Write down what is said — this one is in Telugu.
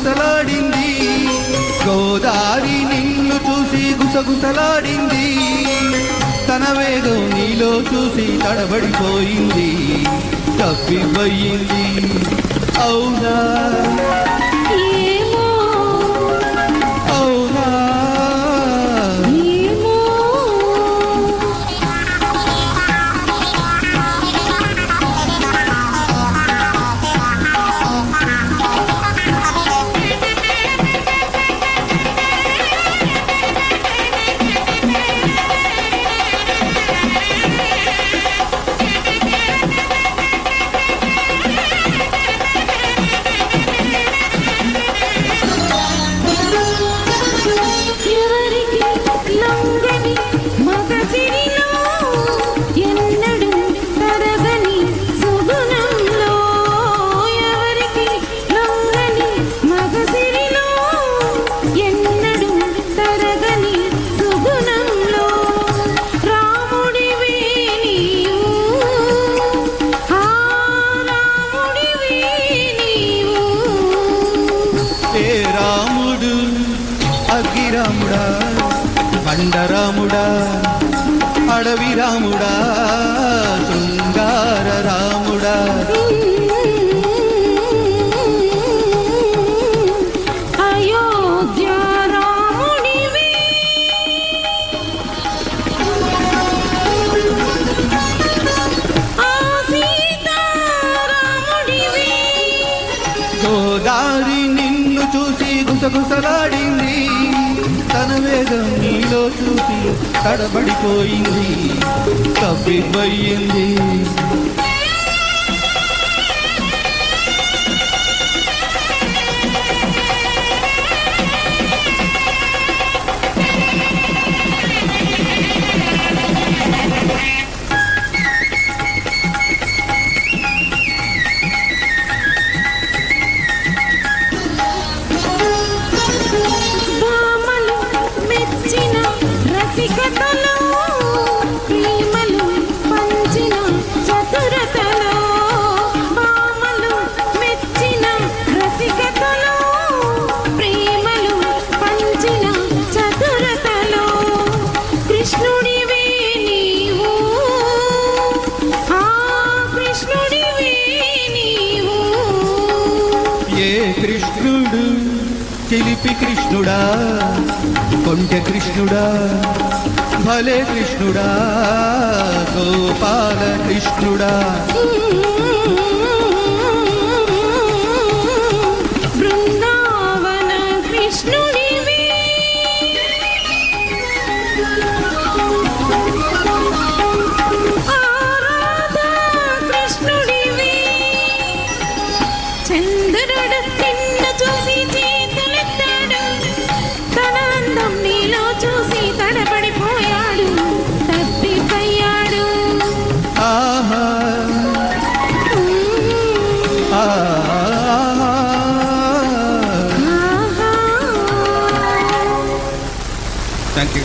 గుసగుసలాడింది. గోదారి నిన్ను చూసి గుసగుసలాడింది. తన వేగం నీలో చూసి తడబడిపోయింది. తప్పిపోయింది అవునా రాముడు అగ్గిరాముడా బండరాముడా అడవి రాముడా శృంగార రాముడా అయోధ్య రాముడివి సీతారాముడివి గోదారి నిన్ను చూసి గుసగుసలాడింది. తన వేగం నీలో చూసి తడబడిపోయింది. తప్పిపోయింది రసికతలో ప్రేమలు పంచిన చతురతలో బామలు మెచ్చిన రసికతలో ప్రేమలు పంచిన చతురతలో కృష్ణుడివే నీవు కృష్ణుడివే నీవు ఏ కృష్ణుడు చిలిపి కృష్ణుడా కొంటె కృష్ణుడా భలే కృష్ణుడా గోపాల కృష్ణుడా బృందావన కృష్ణుడివి ఆరాధా కృష్ణుడివి చంద్రుడు నిన్ను చూసి చేతులెత్తాడు. తన అందం నీలో చూసి తడబడిపోయాడు. తప్పిపోయాడు ఆహా థ్యాంక్ యూ.